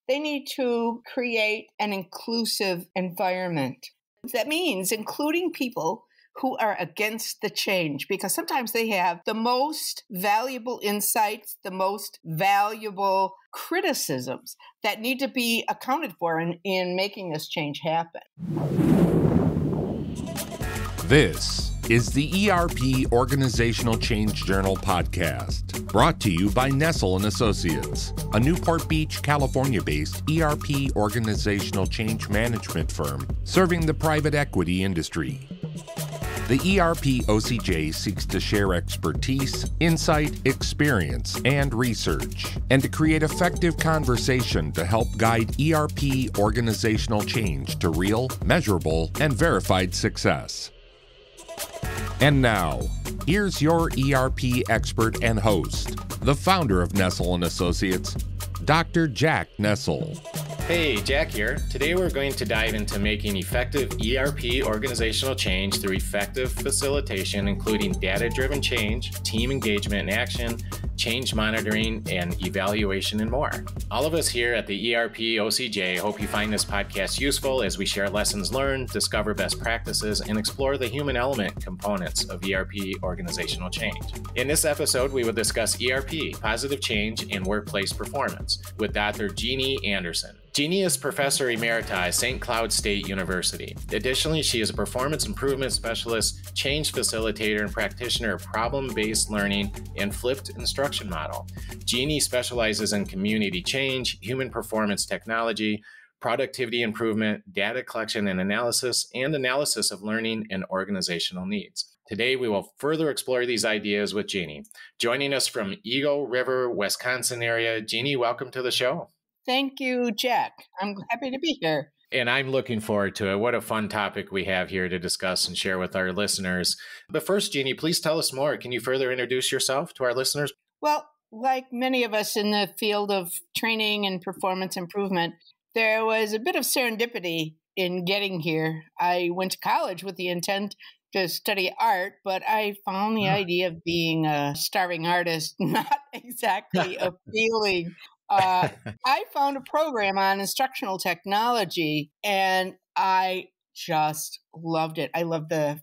they need to create an inclusive environment. That means including people who are against the change, because sometimes they have the most valuable insights, the most valuable criticisms that need to be accounted for in making this change happen. This is the ERP Organizational Change Journal podcast, brought to you by Nestell & Associates, a Newport Beach, California-based ERP organizational change management firm serving the private equity industry. The EPOCJ seeks to share expertise, insight, experience, and research, and to create effective conversation to help guide ERP organizational change to real, measurable, and verified success. And now, here's your ERP expert and host, the founder of Nestell & Associates, Dr. Jack Nestell. Hey, Jack here. Today we're going to dive into making effective ERP organizational change through effective facilitation, including data-driven change, team engagement and action, change monitoring, and evaluation, and more. All of us here at the ERP OCJ hope you find this podcast useful as we share lessons learned, discover best practices, and explore the human element components of ERP organizational change. In this episode, we will discuss ERP, positive change, and workplace performance with Dr. Jeanne Anderson. Jeanne is Professor Emerita at St. Cloud State University. Additionally, she is a performance improvement specialist, change facilitator, and practitioner of problem-based learning and flipped instruction model. Jeanne specializes in community change, human performance technology, productivity improvement, data collection and analysis of learning and organizational needs. Today, we will further explore these ideas with Jeanne. Joining us from Eagle River, Wisconsin area, Jeanne, welcome to the show. Thank you, Jack. I'm happy to be here. And I'm looking forward to it. What a fun topic we have here to discuss and share with our listeners. But first, Jeanne, please tell us more. Can you further introduce yourself to our listeners? Well, like many of us in the field of training and performance improvement, there was a bit of serendipity in getting here. I went to college with the intent to study art, but I found the idea of being a starving artist not exactly appealing. I found a program on instructional technology, and I just loved it. I loved the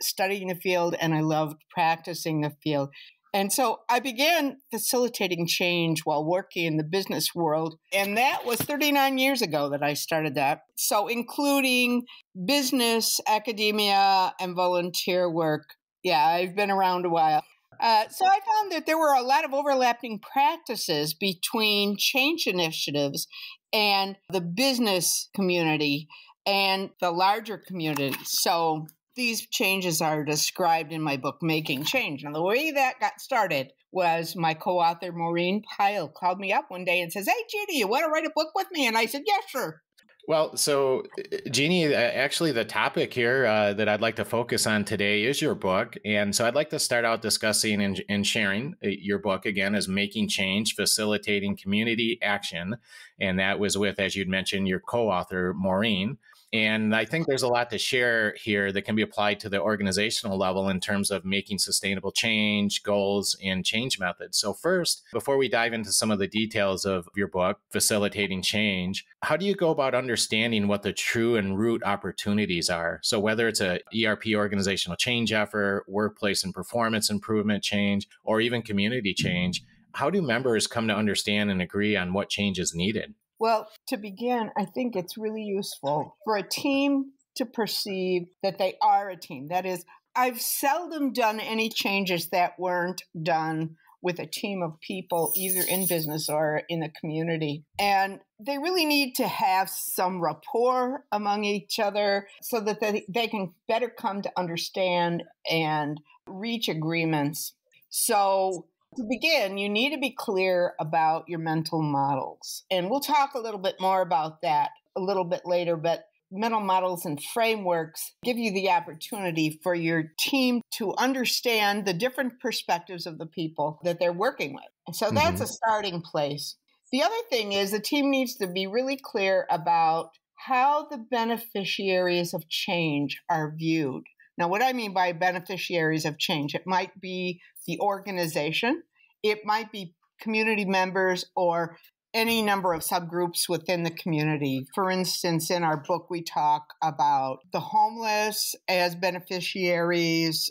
studying the field, and I loved practicing the field. And so I began facilitating change while working in the business world. And that was 39 years ago that I started that. So including business, academia, and volunteer work. Yeah, I've been around a while. So I found that there were a lot of overlapping practices between change initiatives and the business community and the larger community. So these changes are described in my book, Making Change. And the way that got started was my co-author, Maureen Pyle, called me up one day and says, "Hey, Jeanne, you want to write a book with me?" And I said, "Yeah, sure." Well, so Jeanne, actually the topic here that I'd like to focus on today is your book. And so I'd like to start out discussing and sharing your book again as Making Change, Facilitating Community Action. And that was with, as you'd mentioned, your co-author, Maureen. And I think there's a lot to share here that can be applied to the organizational level in terms of making sustainable change, goals, and change methods. So first, before we dive into some of the details of your book, Facilitating Change, how do you go about understanding what the true and root opportunities are? So whether it's a ERP organizational change effort, workplace and performance improvement change, or even community change, how do members come to understand and agree on what change is needed? Well, to begin, I think it's really useful for a team to perceive that they are a team. That is, I've seldom done any changes that weren't done with a team of people, either in business or in the community. And they really need to have some rapport among each other so that they can better come to understand and reach agreements. So to begin, you need to be clear about your mental models. And we'll talk a little bit more about that a little bit later, but mental models and frameworks give you the opportunity for your team to understand the different perspectives of the people that they're working with. And so that's a starting place. The other thing is the team needs to be really clear about how the beneficiaries of change are viewed. Now, what I mean by beneficiaries of change, it might be the organization, it might be community members or any number of subgroups within the community. For instance, in our book, we talk about the homeless as beneficiaries,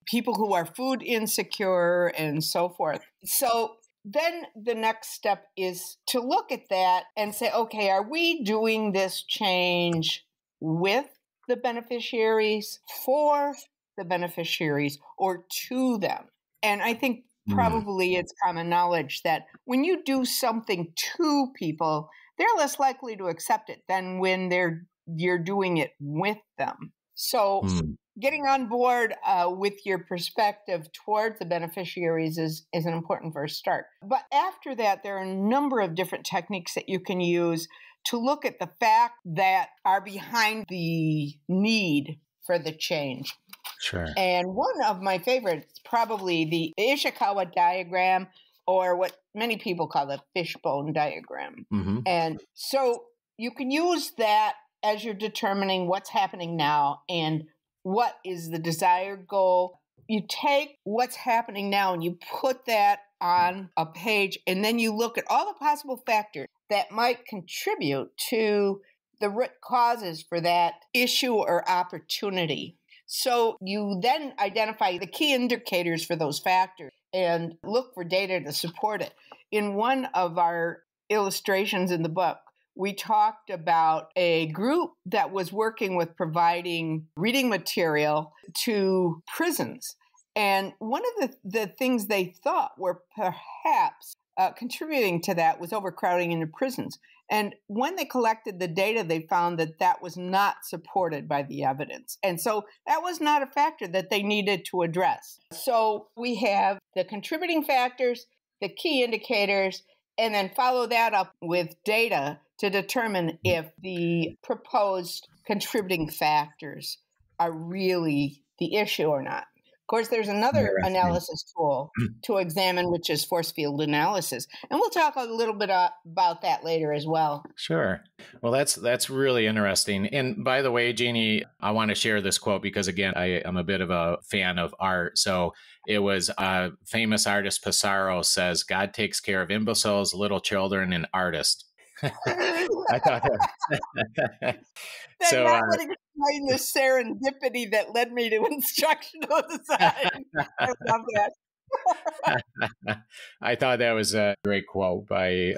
people who are food insecure, and so forth. So then the next step is to look at that and say, okay, are we doing this change with the beneficiaries, for the beneficiaries, or to them? And I think probably it's common knowledge that when you do something to people, they're less likely to accept it than when you're doing it with them. So getting on board with your perspective towards the beneficiaries is an important first start. But after that, there are a number of different techniques that you can use to look at the facts that are behind the need for the change. Sure. And one of my favorites, probably the Ishikawa diagram, or what many people call the fishbone diagram. Mm-hmm. And so you can use that as you're determining what's happening now and what is the desired goal. You take what's happening now and you put that on a page, and then you look at all the possible factors that might contribute to the root causes for that issue or opportunity. So you then identify the key indicators for those factors and look for data to support it. In one of our illustrations in the book, we talked about a group that was working with providing reading material to prisons. And one of the things they thought were perhaps contributing to that was overcrowding in the prisons. And when they collected the data, they found that was not supported by the evidence. And so that was not a factor that they needed to address. So we have the contributing factors, the key indicators, and then follow that up with data to determine if the proposed contributing factors are really the issue or not. Of course, there's another analysis tool to examine, which is force field analysis. And we'll talk a little bit about that later as well. Sure. Well, that's really interesting. And by the way, Jeannie, I want to share this quote because, again, I am a bit of a fan of art. So it was famous artist Pissarro says, God takes care of imbeciles, little children, and artists. I thought that. So, that would explain the serendipity that led me to instructional design. I love that. I thought that was a great quote by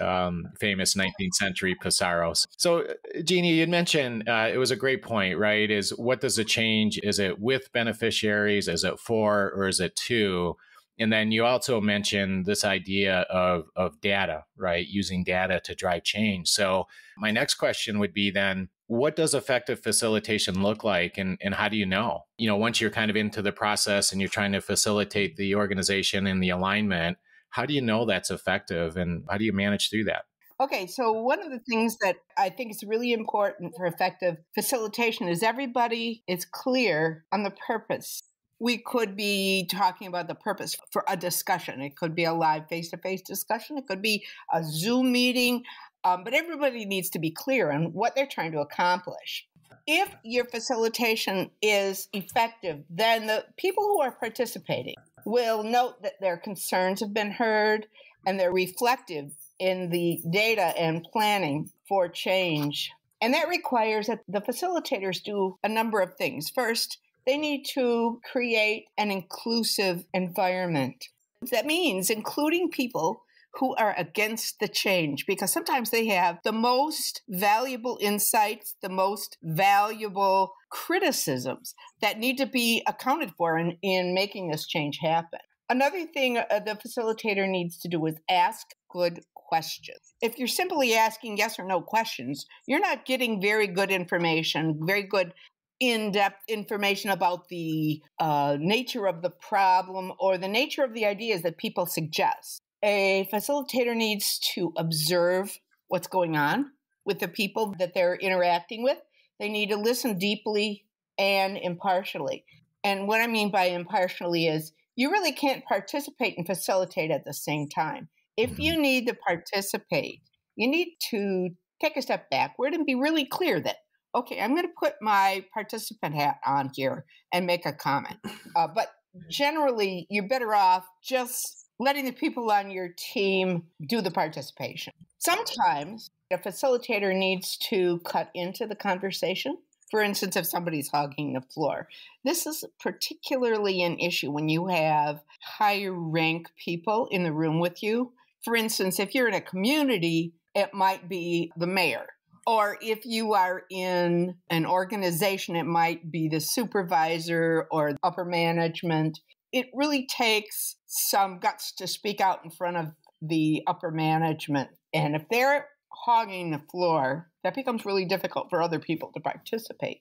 famous 19th century Pissarro. So, Jeannie, you mentioned it was a great point, right? Is what does it change? Is it with beneficiaries? Is it for, or is it to? And then you also mentioned this idea of data, right? Using data to drive change. So my next question would be then, what does effective facilitation look like? And how do you know? Once you're kind of into the process and you're trying to facilitate the organization and the alignment, how do you know that's effective? And how do you manage through that? Okay, so one of the things that I think is really important for effective facilitation is everybody is clear on the purpose. We could be talking about the purpose for a discussion. It could be a live face-to-face discussion. It could be a Zoom meeting. But everybody needs to be clear on what they're trying to accomplish. If your facilitation is effective, then the people who are participating will note that their concerns have been heard and they're reflective in the data and planning for change. And that requires that the facilitators do a number of things. First, they need to create an inclusive environment. That means including people who are against the change, because sometimes they have the most valuable insights, the most valuable criticisms that need to be accounted for in making this change happen. Another thing the facilitator needs to do is ask good questions. If you're simply asking yes or no questions, you're not getting very good information, very good in-depth information about the nature of the problem or the nature of the ideas that people suggest. A facilitator needs to observe what's going on with the people that they're interacting with. They need to listen deeply and impartially. And what I mean by impartially is you really can't participate and facilitate at the same time. If you need to participate, you need to take a step backward and be really clear that, okay, I'm going to put my participant hat on here and make a comment. But generally, you're better off just letting the people on your team do the participation. Sometimes a facilitator needs to cut into the conversation. For instance, if somebody's hogging the floor. This is particularly an issue when you have higher rank people in the room with you. For instance, if you're in a community, it might be the mayor. Or if you are in an organization, it might be the supervisor or upper management. It really takes some guts to speak out in front of the upper management. And if they're hogging the floor, that becomes really difficult for other people to participate.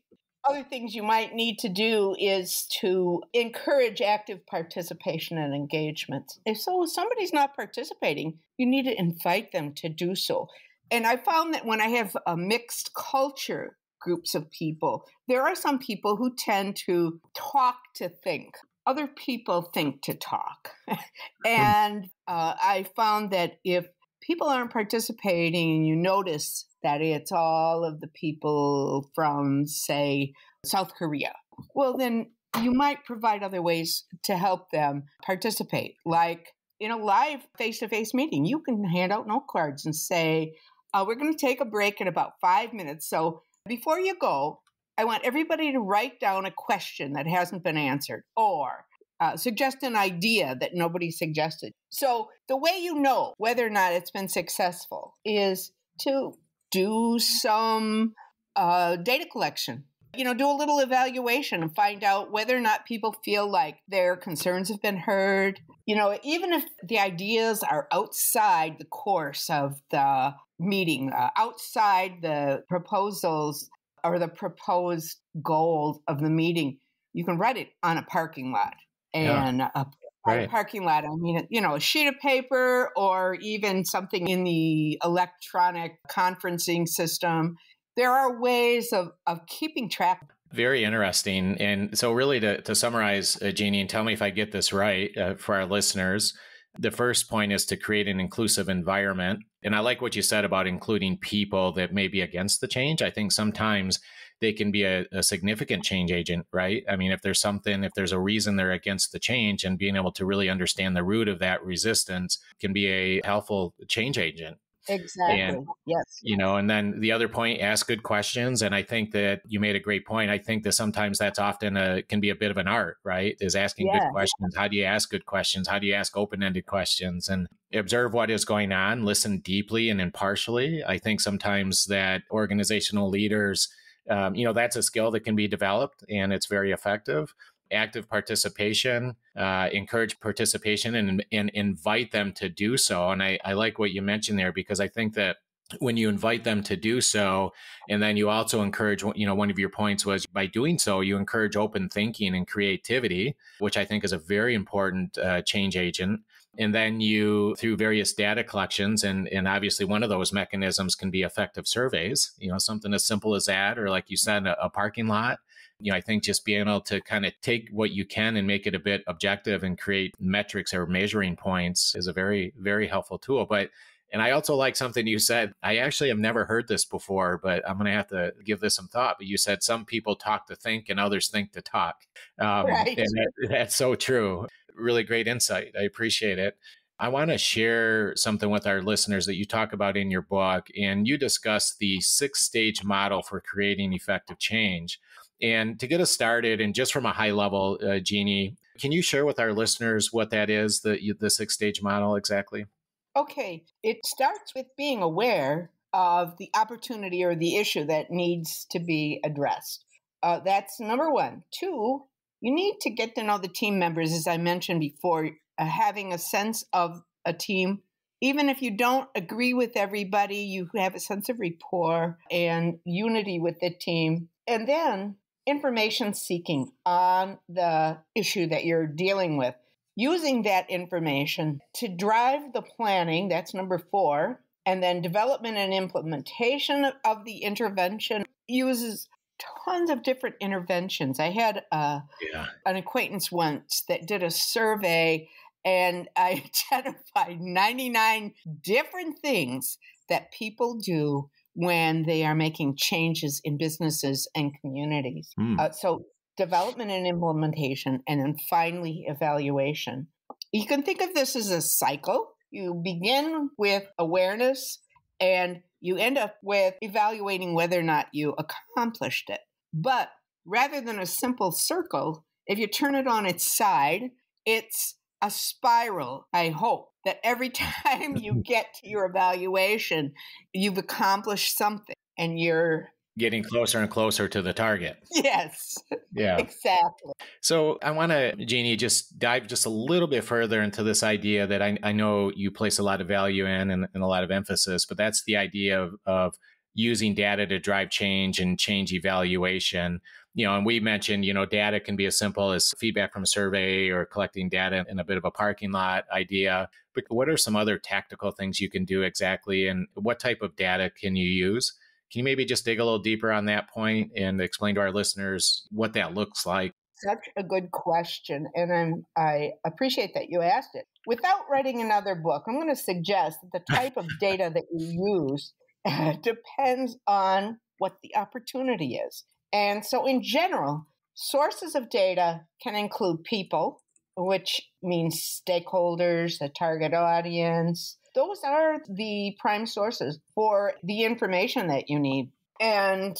Other things you might need to do is to encourage active participation and engagement. If somebody's not participating, you need to invite them to do so. And I found that when I have a mixed culture groups of people, there are some people who tend to talk to think. Other people think to talk. And I found that if people aren't participating and you notice that it's all of the people from, say, South Korea, well, then you might provide other ways to help them participate. Like in a live face-to-face meeting, you can hand out note cards and say, we're going to take a break in about 5 minutes. So before you go, I want everybody to write down a question that hasn't been answered or suggest an idea that nobody suggested. So the way you know whether or not it's been successful is to do some data collection. Do a little evaluation and find out whether or not people feel like their concerns have been heard. Even if the ideas are outside the course of the meeting, outside the proposals or the proposed goals of the meeting, you can write it on a parking lot. And a parking lot, I mean, a sheet of paper or even something in the electronic conferencing system. There are ways of keeping track. Very interesting. And so really to summarize, Jeanne, and tell me if I get this right for our listeners, the first point is to create an inclusive environment. And I like what you said about including people that may be against the change. I think sometimes they can be a significant change agent, right? I mean, if there's a reason they're against the change, and being able to really understand the root of that resistance can be a helpful change agent. Exactly. And, yes. And then the other point, ask good questions. And I think that you made a great point. I think that sometimes that's often can be a bit of an art, right? Is asking good questions. How do you ask good questions? How do you ask open-ended questions? And observe what is going on, listen deeply and impartially. I think sometimes that organizational leaders, that's a skill that can be developed and it's very effective. Active participation, encourage participation and invite them to do so. And I like what you mentioned there, because I think that when you invite them to do so, and then you also encourage, one of your points was by doing so, you encourage open thinking and creativity, which I think is a very important change agent. And then you, through various data collections, and obviously one of those mechanisms can be effective surveys, something as simple as that, or like you said, a parking lot. I think just being able to kind of take what you can and make it a bit objective and create metrics or measuring points is a very, very helpful tool. And I also like something you said. I actually have never heard this before, but I'm going to have to give this some thought. But you said some people talk to think and others think to talk. Right. And that's so true. Really great insight. I appreciate it. I want to share something with our listeners that you talk about in your book, and you discuss the 6-stage model for creating effective change. And to get us started, and just from a high level, Jeanne, can you share with our listeners what that is, the 6-stage model exactly? Okay. It starts with being aware of the opportunity or the issue that needs to be addressed. That's number one. 2, you need to get to know the team members, as I mentioned before, having a sense of a team. Even if you don't agree with everybody, you have a sense of rapport and unity with the team. And then information seeking on the issue that you're dealing with. Using that information to drive the planning, that's number 4. And then development and implementation of the intervention uses tons of different interventions. I had an acquaintance once that did a survey, and I identified 99 different things that people do when they are making changes in businesses and communities. So development and implementation, and then finally evaluation. You can think of this as a cycle. You begin with awareness and you end up with evaluating whether or not you accomplished it. But rather than a simple circle, if you turn it on its side, it's a spiral, I hope, that every time you get to your evaluation, you've accomplished something and you're getting closer and closer to the target. Yes, yeah, exactly. So I want to, Jeannie, just dive just a little bit further into this idea that I know you place a lot of value in and a lot of emphasis, but that's the idea of using data to drive change and change evaluation. And we mentioned, data can be as simple as feedback from a survey or collecting data in a bit of a parking lot idea. But what are some other tactical things you can do exactly? And what type of data can you use? Can you maybe just dig a little deeper on that point and explain to our listeners what that looks like? Such a good question. And I appreciate that you asked it. Without writing another book, I'm going to suggest that the type of data that you use depends on what the opportunity is. And so in general, sources of data can include people, which means stakeholders, the target audience. Those are the prime sources for the information that you need. And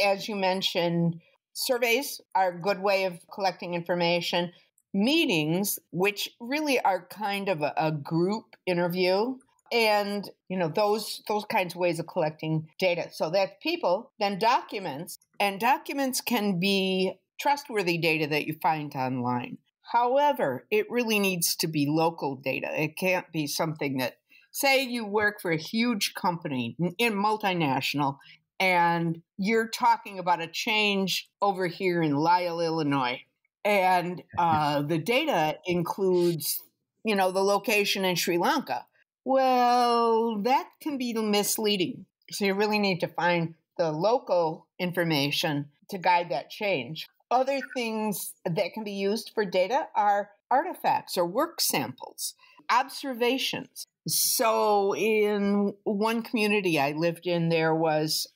as you mentioned, surveys are a good way of collecting information. Meetings, which really are kind of a group interview, and those kinds of ways of collecting data. So that's people, then documents, and documents can be trustworthy data that you find online. However, it really needs to be local data. It can't be something that, say you work for a huge company, in multinational, and you're talking about a change over here in Lisle, Illinois. And the data includes, the location in Sri Lanka. Well, that can be misleading. So you really need to find the local information to guide that change. Other things that can be used for data are artifacts or work samples, observations. So in one community I lived in, there was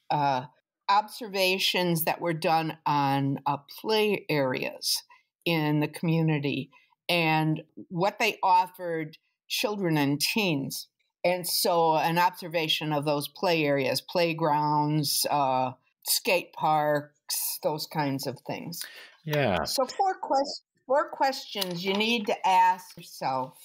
observations that were done on play areas in the community and what they offered children and teens. And so an observation of those play areas, playgrounds, skate parks, those kinds of things. Yeah. So four questions you need to ask yourself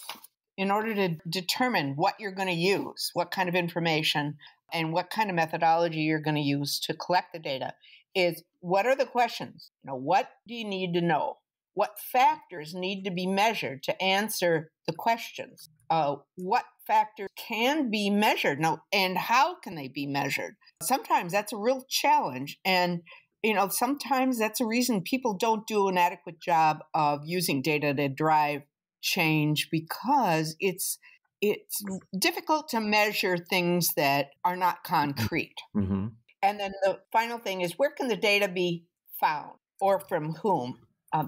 in order to determine what you're going to use, what kind of information and what kind of methodology you're going to use to collect the data is, what are the questions? What do you need to know? What factors need to be measured to answer the questions? What factors can be measured? And how can they be measured? Sometimes that's a real challenge. And, sometimes that's a reason people don't do an adequate job of using data to drive change, because it's difficult to measure things that are not concrete. Mm-hmm. And then the final thing is, where can the data be found or from whom?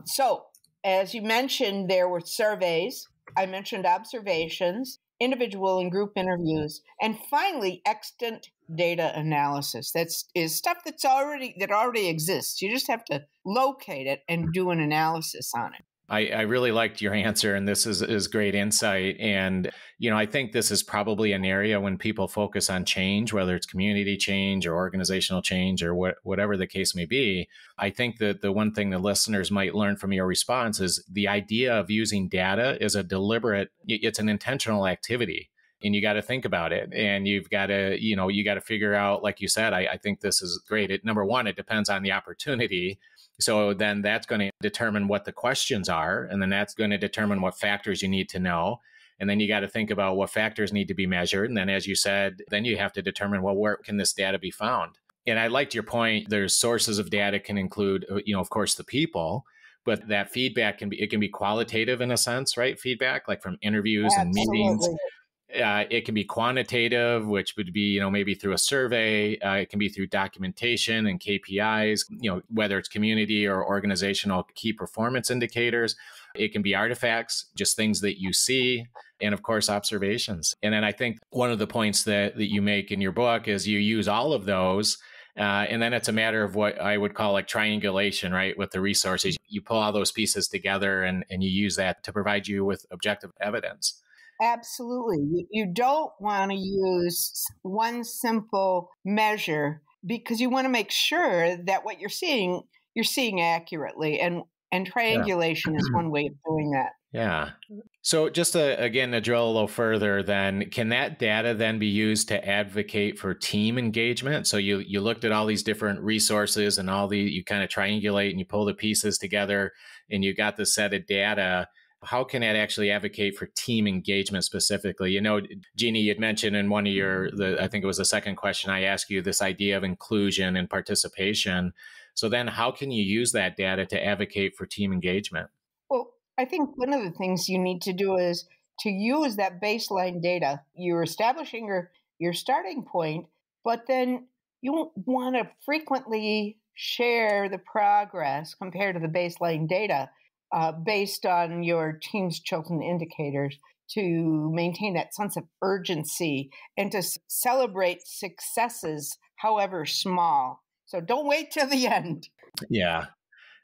So as you mentioned, there were surveys. I mentioned observations, individual and group interviews, and finally, extant data analysis. That is stuff that already exists. You just have to locate it and do an analysis on it. I really liked your answer, and this is great insight. And, I think this is probably an area when people focus on change, whether it's community change or organizational change or whatever the case may be. I think that the one thing the listeners might learn from your response is the idea of using data is it's an intentional activity. And you got to think about it, and you've got to, figure out, like you said, I think this is great. Number one, it depends on the opportunity. So then that's going to determine what the questions are, and then that's going to determine what factors you need to know. And then you got to think about what factors need to be measured. And then, as you said, then you have to determine, well, where can this data be found? And I liked your point. There's sources of data can include, of course, the people, but that feedback can be qualitative in a sense, right? Feedback, like from interviews and meetings. It can be quantitative, which would be, maybe through a survey. It can be through documentation and KPIs, whether it's community or organizational key performance indicators. It can be artifacts, just things that you see, and of course, observations. And then I think one of the points that you make in your book is you use all of those And then it's a matter of what I would call like triangulation, right? With the resources, you pull all those pieces together and you use that to provide you with objective evidence. Absolutely. You don't want to use one simple measure because you want to make sure that what you're seeing accurately. And triangulation is one way of doing that. Yeah. So just to drill a little further, then can that data then be used to advocate for team engagement? So you looked at all these different resources and you kind of triangulate and you pull the pieces together and you got this set of data. How can that actually advocate for team engagement specifically? You know, Jeanne, you'd mentioned in one of I think it was the second question I asked you, this idea of inclusion and participation. So then how can you use that data to advocate for team engagement? Well, I think one of the things you need to do is to use that baseline data. You're establishing your starting point, but then you want to frequently share the progress compared to the baseline data based on your team's chosen indicators to maintain that sense of urgency and to celebrate successes, however small. So don't wait till the end. Yeah,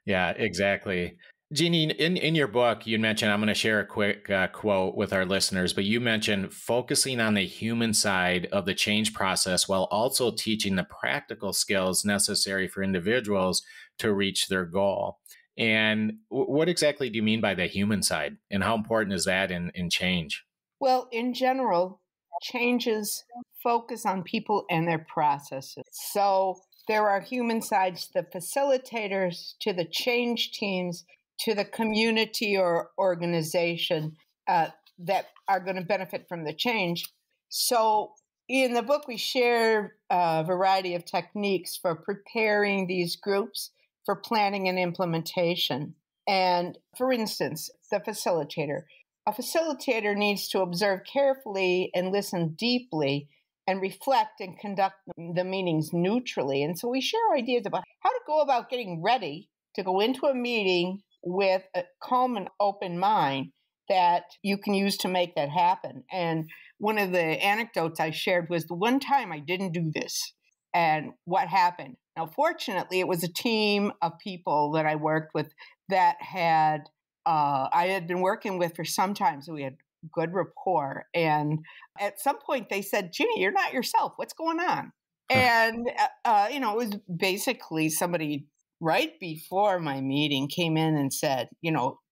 exactly. Jeanne, in your book, you mentioned, I'm going to share a quick quote with our listeners, but you mentioned focusing on the human side of the change process while also teaching the practical skills necessary for individuals to reach their goal. And what exactly do you mean by the human side? And how important is that in change? Well, in general, changes focus on people and their processes. So there are human sides, the facilitators, to the change teams, to the community or organization that are going to benefit from the change. So in the book, we share a variety of techniques for preparing these groups for planning and implementation. And for instance, the facilitator. A facilitator needs to observe carefully and listen deeply and reflect and conduct the meetings neutrally. And so we share ideas about how to go about getting ready to go into a meeting with a calm and open mind that you can use to make that happen. And one of the anecdotes I shared was the one time I didn't do this and what happened. Now, fortunately, it was a team of people that I worked with that I had been working with for some time, so we had good rapport. And at some point they said, Jeanne, you're not yourself. What's going on? And, it was basically somebody right before my meeting came in and said,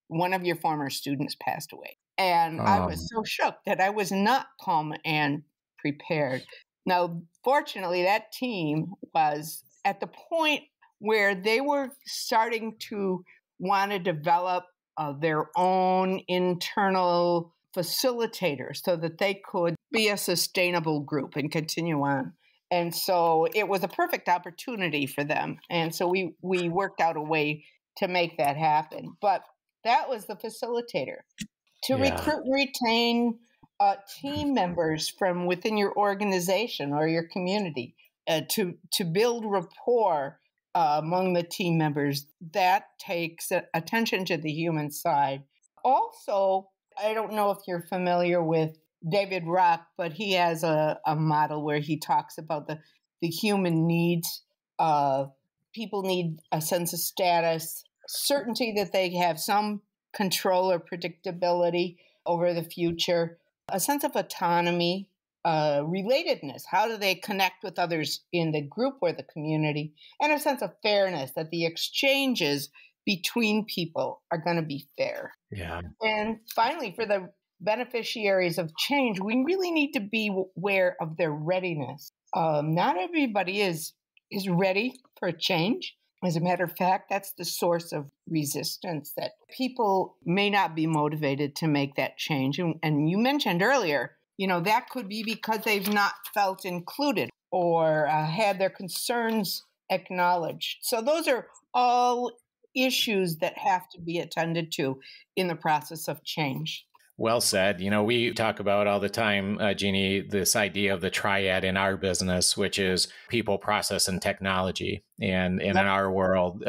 one of your former students passed away. And I was so shook that I was not calm and prepared. Now, fortunately, that team was at the point where they were starting to want to develop their own internal facilitator so that they could be a sustainable group and continue on. And so it was a perfect opportunity for them. And so we worked out a way to make that happen. But that was the facilitator. To recruit and retain team members from within your organization or your community, to build rapport among the team members, that takes attention to the human side. Also, I don't know if you're familiar with David Rock, but he has a model where he talks about the human needs. People need a sense of status, certainty that they have some control or predictability over the future, a sense of autonomy, relatedness. How do they connect with others in the group or the community? And a sense of fairness, that the exchanges between people are going to be fair. Yeah. And finally, for the beneficiaries of change, we really need to be aware of their readiness. Not everybody is ready for a change. As a matter of fact, that's the source of resistance, that people may not be motivated to make that change. And you mentioned earlier, that could be because they've not felt included or had their concerns acknowledged. So those are all issues that have to be attended to in the process of change. Well said. We talk about all the time, Jeannie, this idea of the triad in our business, which is people, process, and technology. And in our world,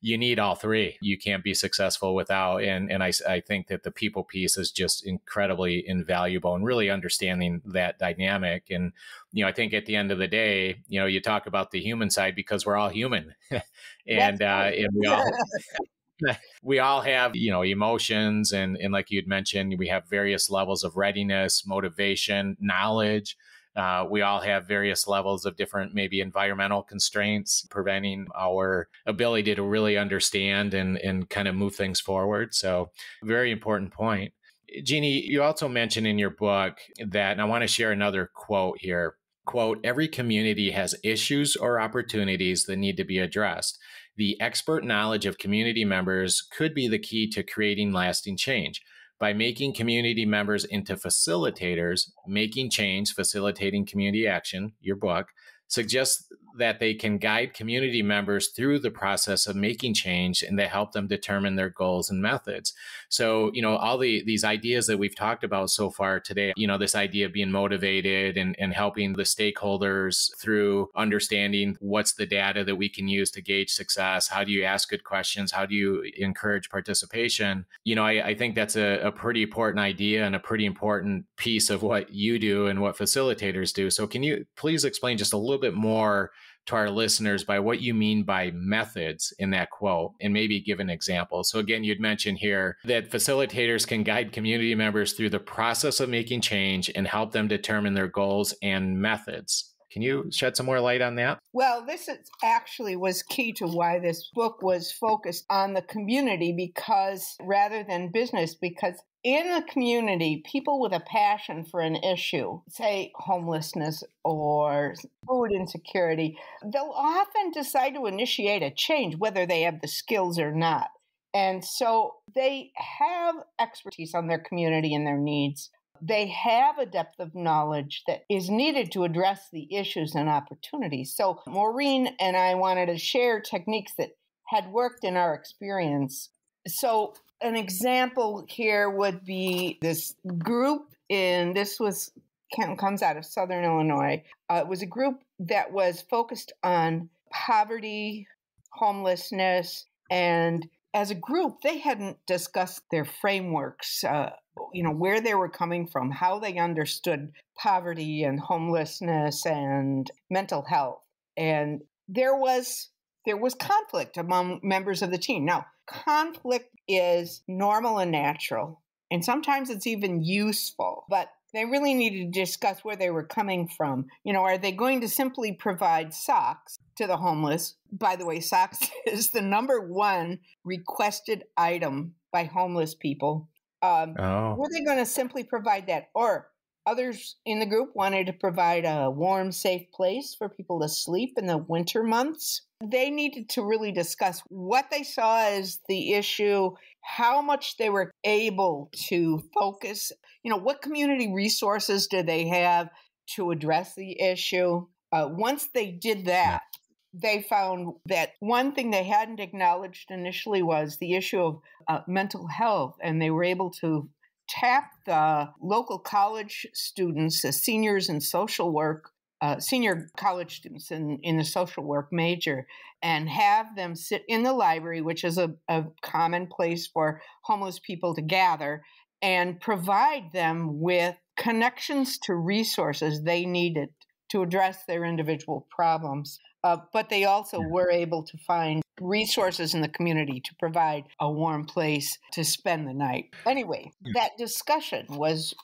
you need all three. You can't be successful without. And I think that the people piece is just incredibly invaluable and really understanding that dynamic. And, I think at the end of the day, you talk about the human side because we're all human. and we all have, emotions and like you'd mentioned, we have various levels of readiness, motivation, knowledge. We all have various levels of different, maybe environmental constraints preventing our ability to really understand and kind of move things forward. So very important point. Jeannie, you also mentioned in your book that, and I want to share another quote here, quote, "Every community has issues or opportunities that need to be addressed. The expert knowledge of community members could be the key to creating lasting change. By making community members into facilitators, making change, facilitating community action," your book, suggests that they can guide community members through the process of making change and they help them determine their goals and methods. So, all these ideas that we've talked about so far today, this idea of being motivated and helping the stakeholders through understanding what's the data that we can use to gauge success. How do you ask good questions? How do you encourage participation? I think that's a pretty important idea and a pretty important piece of what you do and what facilitators do. So can you please explain just a little bit more to our listeners by what you mean by methods in that quote and maybe give an example? So again, you'd mentioned here that facilitators can guide community members through the process of making change and help them determine their goals and methods. Can you shed some more light on that? Well, this actually was key to why this book was focused on the community rather than business, because in the community, people with a passion for an issue, say homelessness or food insecurity, they'll often decide to initiate a change, whether they have the skills or not. And so they have expertise on their community and their needs. They have a depth of knowledge that is needed to address the issues and opportunities. So Maureen and I wanted to share techniques that had worked in our experience. So an example here would be this group comes out of Southern Illinois. It was a group that was focused on poverty, homelessness, and as a group, they hadn't discussed their frameworks, where they were coming from, how they understood poverty and homelessness and mental health. And there was conflict among members of the team. Now, conflict is normal and natural, and sometimes it's even useful, but they really needed to discuss where they were coming from. Are they going to simply provide socks to the homeless? By the way, socks is the number one requested item by homeless people. Were they going to simply provide that? Or others in the group wanted to provide a warm, safe place for people to sleep in the winter months. They needed to really discuss what they saw as the issue, how much they were able to focus, what community resources did they have to address the issue. Once they did that, they found that one thing they hadn't acknowledged initially was the issue of mental health, and they were able to tap the local college students, the seniors in social work, senior college students in the social work major, and have them sit in the library, which is a common place for homeless people to gather, and provide them with connections to resources they needed to address their individual problems. But they also were able to find resources in the community to provide a warm place to spend the night. Anyway, that discussion was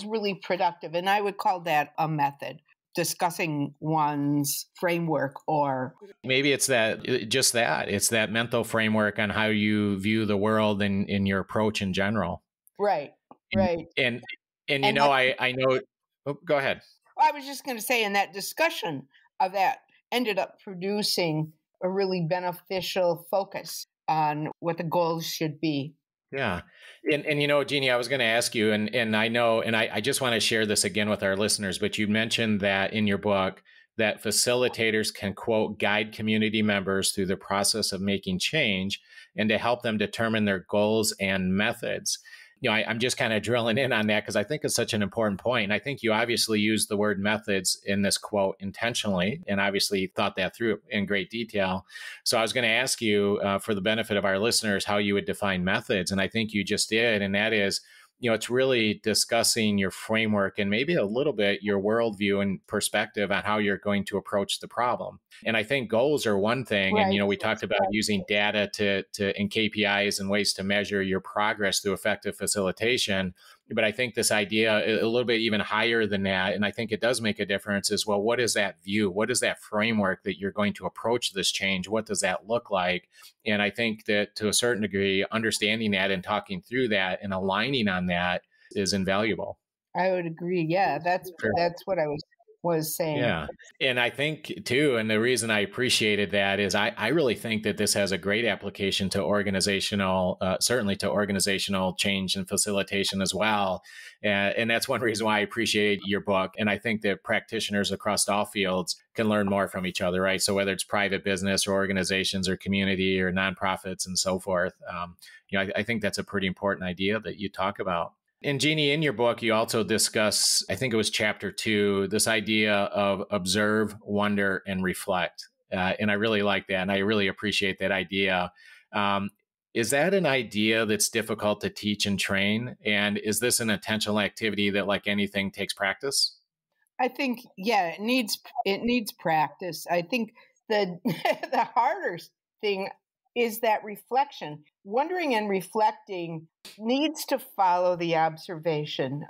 really productive, and I would call that a method, discussing one's framework, or maybe it's that mental framework on how you view the world and in your approach in general. Right. And I know. Oh, go ahead. I was just going to say, in that discussion of that ended up producing a really beneficial focus on what the goals should be. Yeah. And Jeannie, I was going to ask you, and I know, and I just want to share this again with our listeners, but you mentioned that in your book that facilitators can, quote, guide community members through the process of making change and to help them determine their goals and methods. I'm just kind of drilling in on that because I think it's such an important point. And I think you obviously used the word methods in this quote intentionally and obviously thought that through in great detail. So I was going to ask you for the benefit of our listeners, how you would define methods. And I think you just did. And that is, it's really discussing your framework and maybe a little bit your worldview and perspective on how you're going to approach the problem. And I think goals are one thing. Right. And, we talked about using data and KPIs and ways to measure your progress through effective facilitation. But I think this idea a little bit even higher than that, and I think it does make a difference, is, well, what is that view? What is that framework that you're going to approach this change? What does that look like? And I think that to a certain degree, understanding that and talking through that and aligning on that is invaluable. I would agree. Yeah, that's what I was saying. Yeah. And I think too, and the reason I appreciated that is I really think that this has a great application to certainly to organizational change and facilitation as well. And that's one reason why I appreciate your book. And I think that practitioners across all fields can learn more from each other, right? So whether it's private business or organizations or community or nonprofits and so forth, I think that's a pretty important idea that you talk about. And Jeanne, in your book, you also discuss, I think it was chapter 2, this idea of observe, wonder, and reflect. And I really like that. And I really appreciate that idea. Is that an idea that's difficult to teach and train? And is this an intentional activity that, like anything, takes practice? I think, it needs practice. I think the the harder thing is that reflection. Wondering and reflecting needs to follow the observation.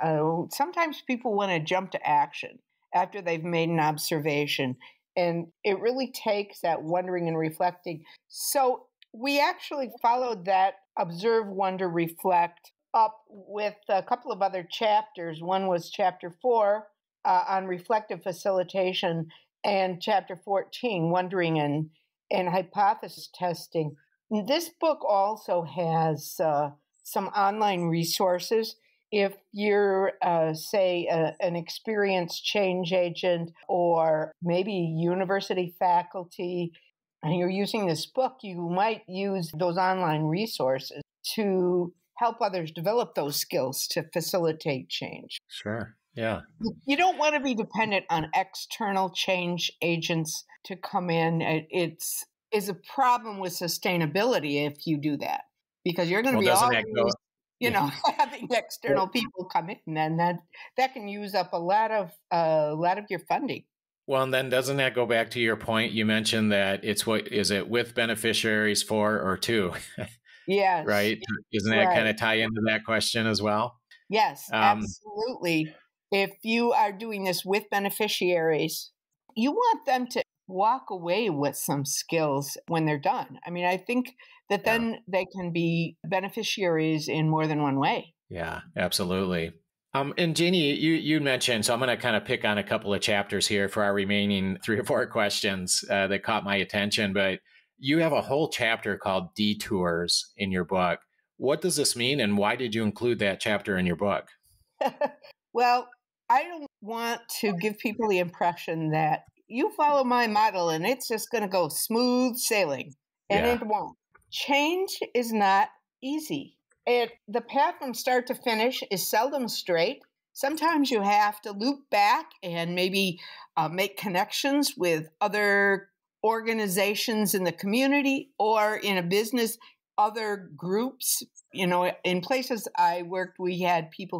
Sometimes people want to jump to action after they've made an observation, and it really takes that wondering and reflecting. So we actually followed that observe, wonder, reflect up with a couple of other chapters. One was chapter 4 on reflective facilitation, and chapter 14, wondering and hypothesis testing. This book also has some online resources. If you're, say, an experienced change agent or maybe university faculty, and you're using this book, you might use those online resources to help others develop those skills to facilitate change. Sure. Yeah. You don't want to be dependent on external change agents to come in. It's a problem with sustainability if you do that, because you're going to be always, having external people come in, and that can use up a lot of your funding. Well, and then doesn't that go back to your point? You mentioned that is it with beneficiaries for or to? Yes. Right. Doesn't that kind of tie into that question as well? Yes, absolutely. If you are doing this with beneficiaries, you want them to walk away with some skills when they're done. I mean, I think that then they can be beneficiaries in more than one way. Yeah, absolutely. And Jeanne, you mentioned, so I'm going to kind of pick on a couple of chapters here for our remaining 3 or 4 questions that caught my attention, but you have a whole chapter called Detours in your book. What does this mean, and why did you include that chapter in your book? Well, I don't want to give people the impression that you follow my model and it's just going to go smooth sailing, and it won't. Change is not easy. The path from start to finish is seldom straight. Sometimes you have to loop back and maybe make connections with other organizations in the community or in a business, other groups. In places I worked, we had people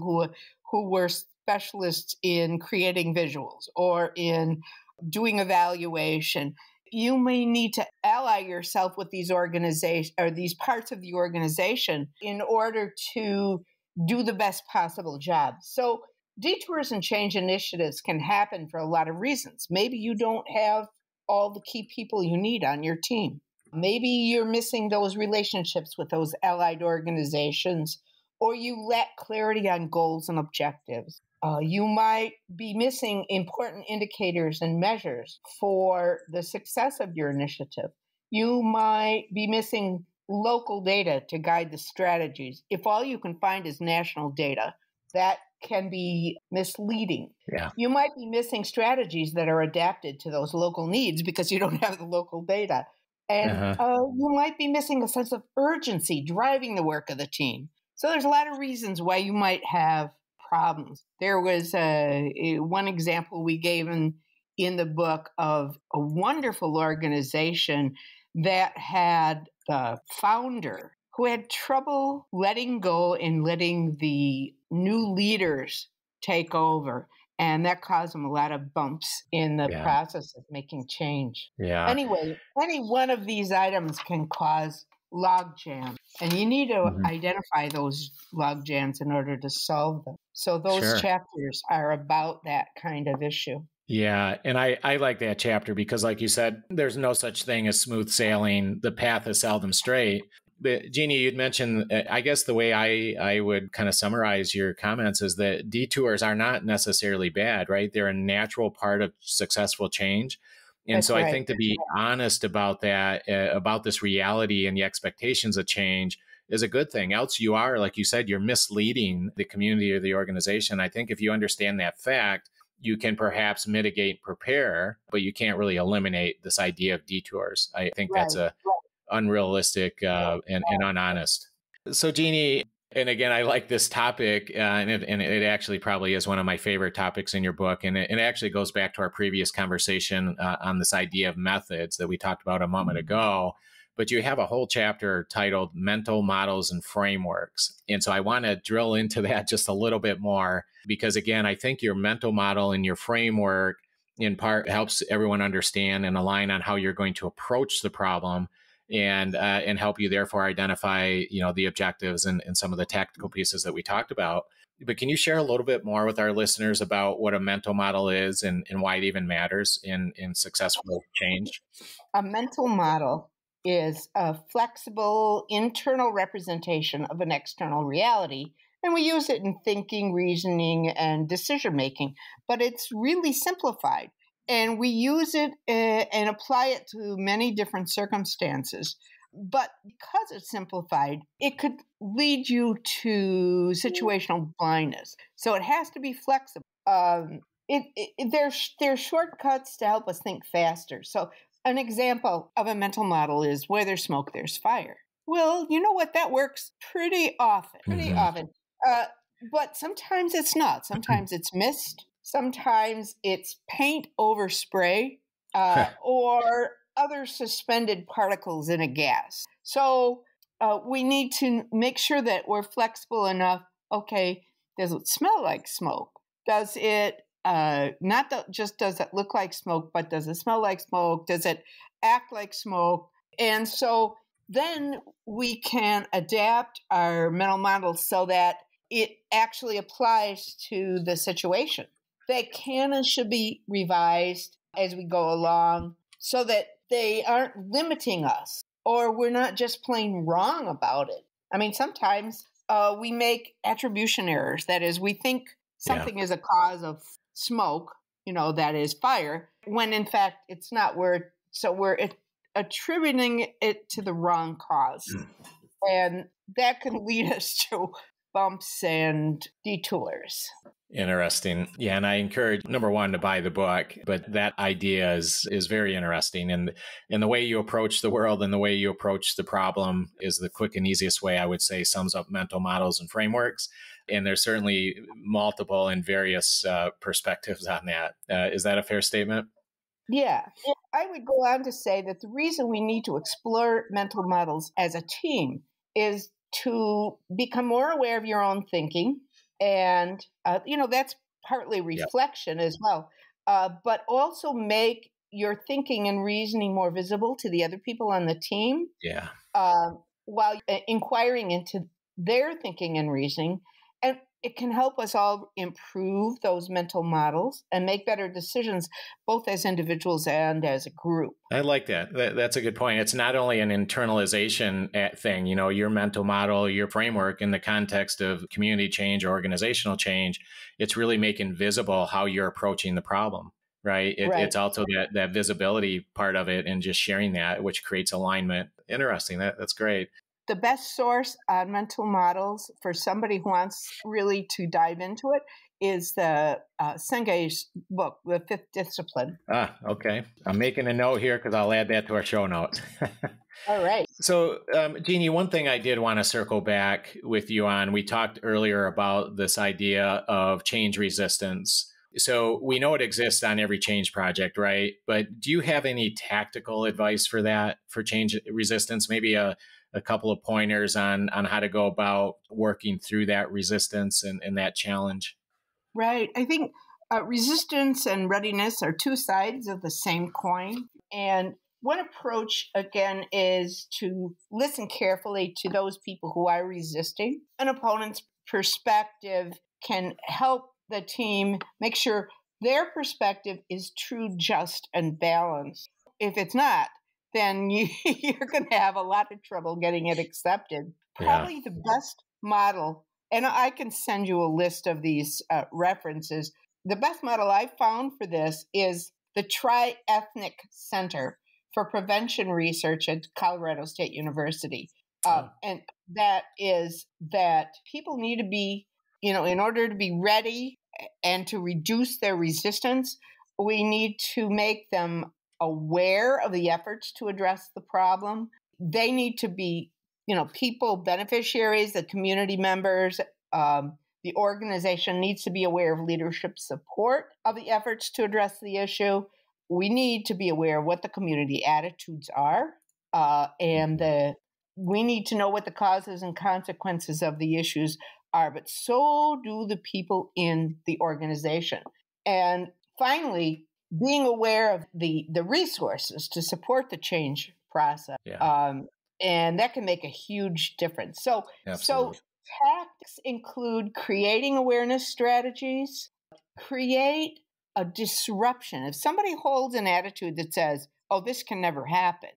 who were specialists in creating visuals or in doing evaluation. You may need to ally yourself with these organizations or these parts of the organization in order to do the best possible job. So detours and change initiatives can happen for a lot of reasons. Maybe you don't have all the key people you need on your team. Maybe you're missing those relationships with those allied organizations, or you lack clarity on goals and objectives. You might be missing important indicators and measures for the success of your initiative. You might be missing local data to guide the strategies. If all you can find is national data, that can be misleading. Yeah. You might be missing strategies that are adapted to those local needs because you don't have the local data. And you might be missing a sense of urgency driving the work of the team. So there's a lot of reasons why you might have problems. There was one example we gave in the book of a wonderful organization that had the founder who had trouble letting go and letting the new leaders take over. And that caused them a lot of bumps in the process of making change. Yeah. Anyway, any one of these items can cause log jam, and you need to identify those log jams in order to solve them. So those chapters are about that kind of issue. Yeah. And I like that chapter because, like you said, there's no such thing as smooth sailing. The path is seldom straight. But Jeannie, you'd mentioned, I guess the way I would kind of summarize your comments is that detours are not necessarily bad, right? They're a natural part of successful change. And That's so right. I think to be honest about that, about this reality and the expectations of change is a good thing. Else you are, like you said, you're misleading the community or the organization. I think if you understand that fact, you can perhaps mitigate, prepare, but you can't really eliminate this idea of detours. I think that's unrealistic and unhonest. So Jeannie, and again, I like this topic, and it actually probably is one of my favorite topics in your book. And it actually goes back to our previous conversation on this idea of methods that we talked about a moment ago. But you have a whole chapter titled Mental Models and Frameworks. And so I want to drill into that just a little bit more, because again, I think your mental model and your framework in part helps everyone understand and align on how you're going to approach the problem and help you therefore identify, the objectives and some of the tactical pieces that we talked about. But can you share a little bit more with our listeners about what a mental model is and why it even matters in successful change? A mental model is a flexible internal representation of an external reality. And we use it in thinking, reasoning, and decision-making, but it's really simplified. And we use it and apply it to many different circumstances. But because it's simplified, it could lead you to situational blindness. So it has to be flexible. There's shortcuts to help us think faster. So an example of a mental model is where there's smoke, there's fire. Well, you know what? That works pretty often. But sometimes it's not. Sometimes it's mist. Sometimes it's paint over spray or other suspended particles in a gas. So we need to make sure that we're flexible enough. Okay, does it smell like smoke? Does it does it look like smoke, but does it smell like smoke? Does it act like smoke? And so then we can adapt our mental model so that it actually applies to the situation. They can and should be revised as we go along so that they aren't limiting us or we're not just plain wrong about it. I mean, sometimes we make attribution errors. That is, we think something is a cause of smoke, that is fire, when in fact it's not. We're attributing it to the wrong cause. And that can lead us to bumps and detours. Interesting. Yeah. And I encourage, number one, to buy the book, but that idea is very interesting. And the way you approach the world and the way you approach the problem is the quick and easiest way, I would say, sums up mental models and frameworks. And there's certainly multiple and various perspectives on that. Is that a fair statement? Yeah. I would go on to say that the reason we need to explore mental models as a team is to become more aware of your own thinking. And, that's partly reflection as well, but also make your thinking and reasoning more visible to the other people on the team. Yeah. While inquiring into their thinking and reasoning. And it can help us all improve those mental models and make better decisions, both as individuals and as a group. I like that. That's a good point. It's not only an internalization thing, your mental model, your framework in the context of community change or organizational change, it's really making visible how you're approaching the problem, right? It's also that visibility part of it and just sharing that, which creates alignment. Interesting. That's great. The best source on mental models for somebody who wants really to dive into it is the Senge's book, The Fifth Discipline. Okay. I'm making a note here because I'll add that to our show notes. All right. So, Jeannie, one thing I did want to circle back with you on, we talked earlier about this idea of change resistance. So we know it exists on every change project, right? But do you have any tactical advice for that, for change resistance? Maybe a couple of pointers on how to go about working through that resistance and that challenge? Right. I think resistance and readiness are two sides of the same coin. And one approach, again, is to listen carefully to those people who are resisting. An opponent's perspective can help the team make sure their perspective is true, just, and balanced. If it's not, then you're going to have a lot of trouble getting it accepted. Probably the best model, and I can send you a list of these references. The best model I found for this is the Tri-Ethnic Center for Prevention Research at Colorado State University. And that is that people need to be, in order to be ready and to reduce their resistance, we need to make them aware of the efforts to address the problem. They need to be, people, beneficiaries, the community members, the organization needs to be aware of leadership support of the efforts to address the issue. We need to be aware of what the community attitudes are, we need to know what the causes and consequences of the issues are, but so do the people in the organization. And finally, being aware of the resources to support the change process. And that can make a huge difference. So tactics include creating awareness strategies, create a disruption. If somebody holds an attitude that says, oh, this can never happen,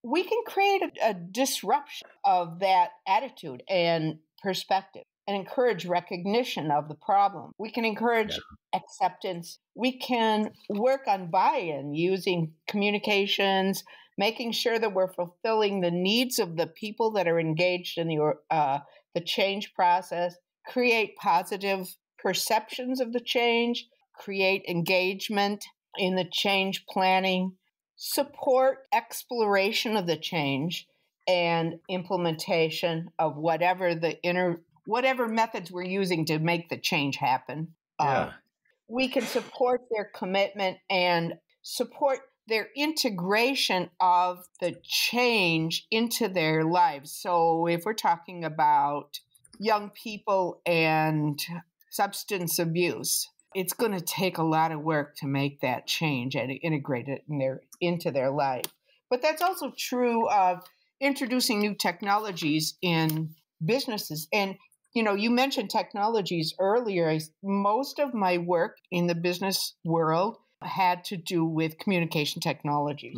we can create a disruption of that attitude and perspective and encourage recognition of the problem. We can encourage acceptance. We can work on buy-in using communications, making sure that we're fulfilling the needs of the people that are engaged in the change process, create positive perceptions of the change, create engagement in the change planning, support exploration of the change and implementation of whatever methods we're using to make the change happen. We can support their commitment and support their integration of the change into their lives. So if we're talking about young people and substance abuse, it's going to take a lot of work to make that change and integrate it into their life. But that's also true of introducing new technologies in businesses. And, you mentioned technologies earlier. Most of my work in the business world had to do with communication technology.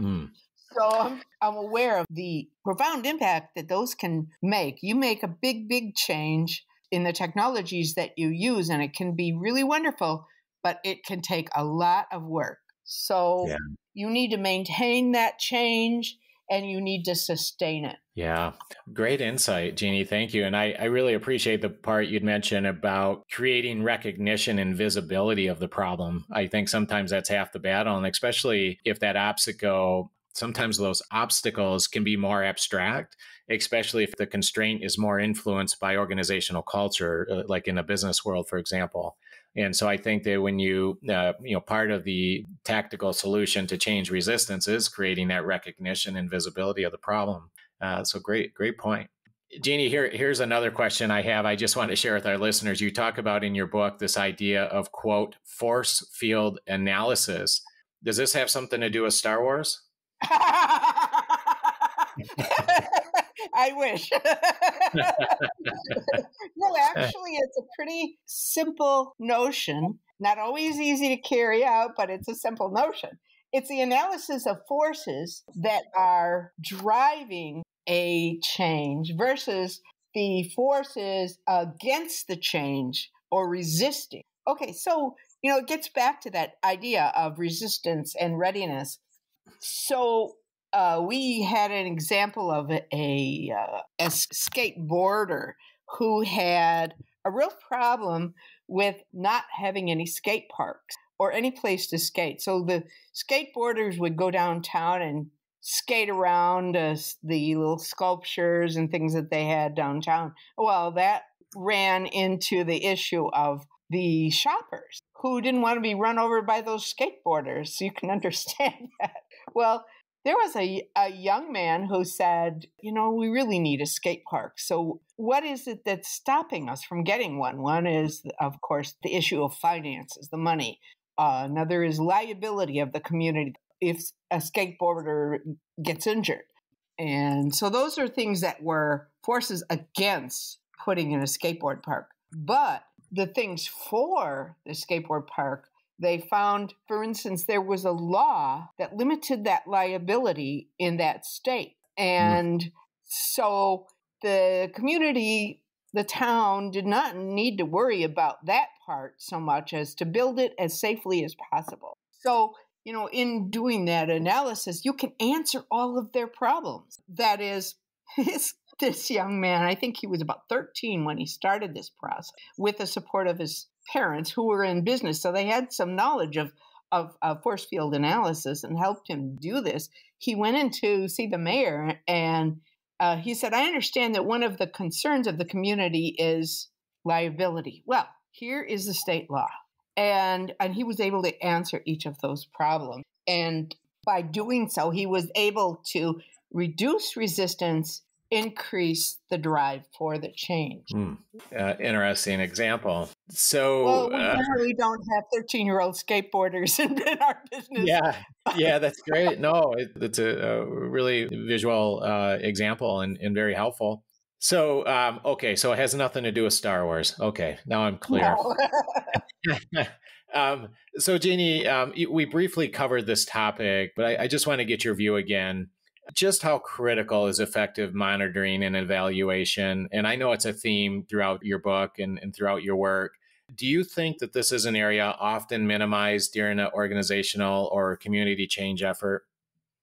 So I'm aware of the profound impact that those can make. You make a big, big change in the technologies that you use, and it can be really wonderful, but it can take a lot of work. So you need to maintain that change and you need to sustain it. Yeah. Great insight, Jeannie. Thank you. And I really appreciate the part you'd mentioned about creating recognition and visibility of the problem. I think sometimes that's half the battle. And especially if that obstacle, sometimes those obstacles can be more abstract, especially if the constraint is more influenced by organizational culture, like in a business world, for example. And so I think that when part of the tactical solution to change resistance is creating that recognition and visibility of the problem. So great point. Jeannie, here's another question I have. I just want to share with our listeners. You talk about in your book this idea of, quote, force field analysis. Does this have something to do with Star Wars? I wish. No, actually, it's a pretty simple notion. Not always easy to carry out, but it's a simple notion. It's the analysis of forces that are driving a change versus the forces against the change or resisting. Okay, so, it gets back to that idea of resistance and readiness. So we had an example of a skateboarder who had a real problem with not having any skate parks or any place to skate. So the skateboarders would go downtown and skate around the little sculptures and things that they had downtown. Well, that ran into the issue of the shoppers who didn't want to be run over by those skateboarders. You can understand that. Well, there was a young man who said, we really need a skate park. So what is it that's stopping us from getting one? One is, of course, the issue of finances, the money. Another is liability of the community if a skateboarder gets injured. And so those are things that were forces against putting in a skateboard park. But the things for the skateboard park, they found, for instance, there was a law that limited that liability in that state. And so the community, the town, did not need to worry about that part so much as to build it as safely as possible. So, in doing that analysis, you can answer all of their problems. That is, this young man, I think he was about 13 when he started this process, with the support of his parents who were in business. So they had some knowledge of force field analysis and helped him do this. He went in to see the mayor and he said, I understand that one of the concerns of the community is liability. Well, here is the state law. And he was able to answer each of those problems. And by doing so, he was able to reduce resistance, increase the drive for the change. Interesting example. So, well, we generally don't have 13-year-old skateboarders in our business. Yeah, that's great. No, it's a really visual example and very helpful. So, okay, so it has nothing to do with Star Wars. Okay, now I'm clear. No. So, Jeanne, we briefly covered this topic, but I just want to get your view again. Just how critical is effective monitoring and evaluation? And I know it's a theme throughout your book and throughout your work. Do you think that this is an area often minimized during an organizational or community change effort?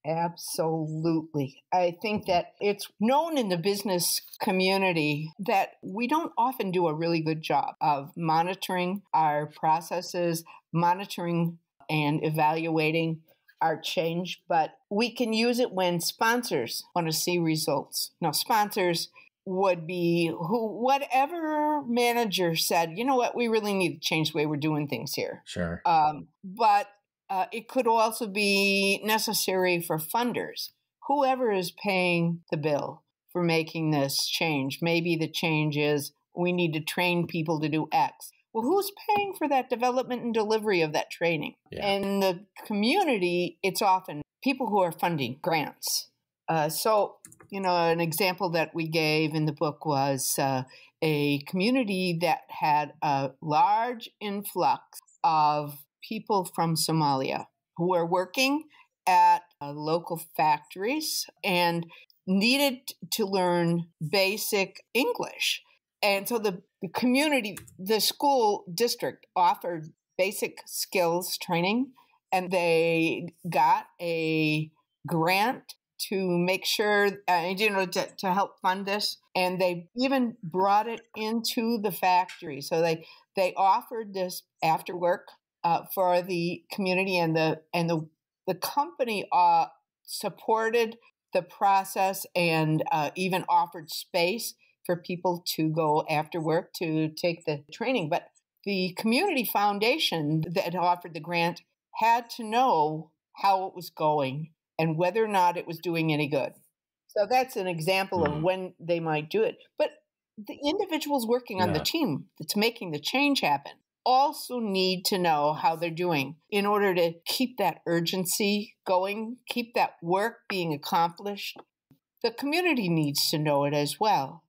Absolutely. I think that it's known in the business community that we don't often do a really good job of monitoring our processes, monitoring and evaluating our change, but we can use it when sponsors want to see results. Now, sponsors would be whatever manager said, you know what, we really need to change the way we're doing things here. Sure. But it could also be necessary for funders, whoever is paying the bill for making this change. Maybe the change is we need to train people to do X. Well, who's paying for that development and delivery of that training? Yeah. In the community, it's often people who are funding grants. So, an example that we gave in the book was a community that had a large influx of people from Somalia who were working at local factories and needed to learn basic English. And so the community, the school district offered basic skills training, and they got a grant to make sure, to help fund this. And they even brought it into the factory. So they offered this after work for the community, and the company supported the process and even offered space for people to go after work to take the training. But the community foundation that offered the grant had to know how it was going and whether or not it was doing any good. So that's an example of when they might do it. But the individuals working on the team that's making the change happen also need to know how they're doing in order to keep that urgency going, keep that work being accomplished. The community needs to know it as well.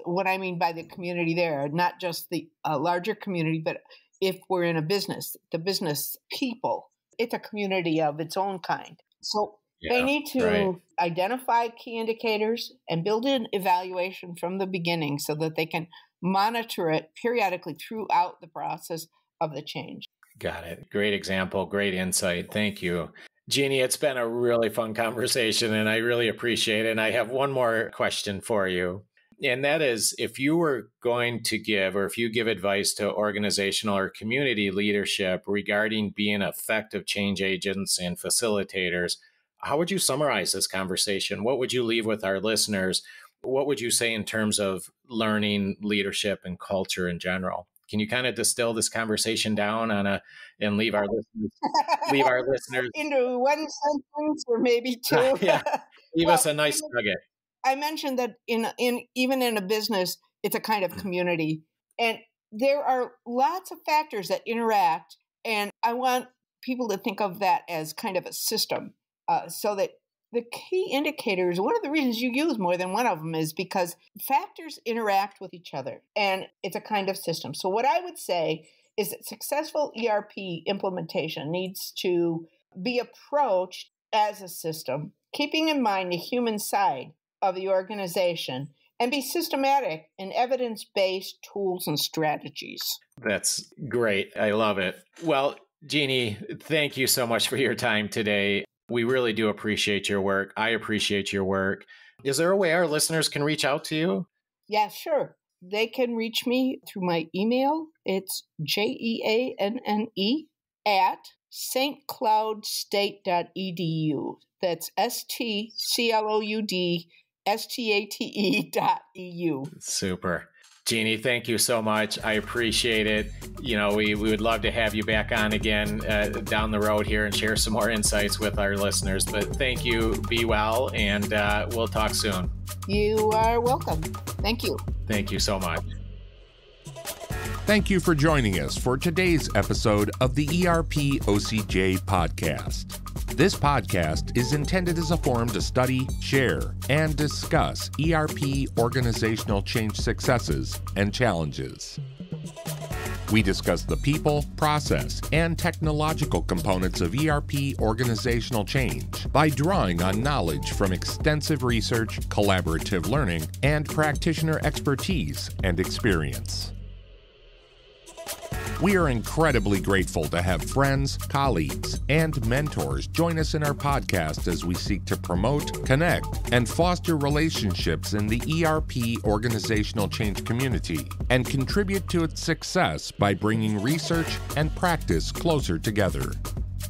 What I mean by the community there, not just the larger community, but if we're in a business, the business people, it's a community of its own kind. So they need to identify key indicators and build an evaluation from the beginning so that they can monitor it periodically throughout the process of the change. Got it. Great example. Great insight. Thank you. Jeanne, it's been a really fun conversation and I really appreciate it. And I have one more question for you. And that is, if you were going to give, or if you give advice to organizational or community leadership regarding being effective change agents and facilitators, How would you summarize this conversation? What would you leave with our listeners? What would you say in terms of learning, leadership, and culture in general? Can you kind of distill this conversation down and leave our listeners into one sentence or maybe two? yeah, leave us a nice nugget. I mentioned that even in a business, it's a kind of community, and there are lots of factors that interact. And I want people to think of that as kind of a system, so that the key indicators, one of the reasons you use more than one of them is because factors interact with each other, and it's a kind of system. So what I would say is that successful ERP implementation needs to be approached as a system, keeping in mind the human side of the organization, and be systematic in evidence-based tools and strategies. That's great. I love it. Well, Jeanne, thank you so much for your time today. We really do appreciate your work. I appreciate your work. Is there a way our listeners can reach out to you? Yeah, sure. They can reach me through my email. It's jeanne@stcloudstate.edu. That's stcloudstate.edu. Super. Jeanne, thank you so much. I appreciate it. We would love to have you back on again down the road here and share some more insights with our listeners. But thank you. Be well, and we'll talk soon. You are welcome. Thank you. Thank you so much. Thank you for joining us for today's episode of the EPOCJ podcast. This podcast is intended as a forum to study, share, and discuss ERP organizational change successes and challenges. We discuss the people, process, and technological components of ERP organizational change by drawing on knowledge from extensive research, collaborative learning, and practitioner expertise and experience. We are incredibly grateful to have friends, colleagues, and mentors join us in our podcast as we seek to promote, connect, and foster relationships in the ERP organizational change community and contribute to its success by bringing research and practice closer together.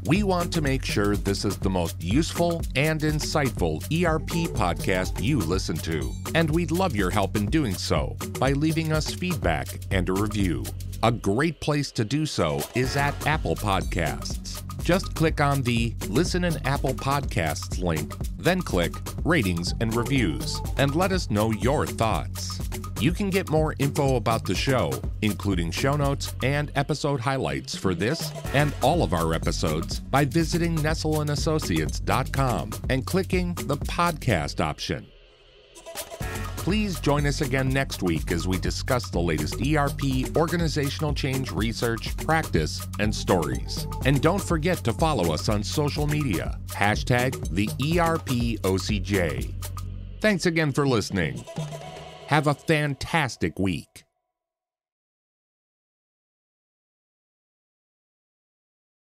We want to make sure this is the most useful and insightful ERP podcast you listen to, and we'd love your help in doing so by leaving us feedback and a review. A great place to do so is at Apple Podcasts. Just click on the Listen in Apple Podcasts link, then click Ratings and Reviews, and let us know your thoughts. You can get more info about the show, including show notes and episode highlights for this and all of our episodes, by visiting nestleandassociates.com and clicking the podcast option. Please join us again next week as we discuss the latest ERP organizational change research, practice, and stories. And don't forget to follow us on social media, #the ERPOCJ. Thanks again for listening. Have a fantastic week.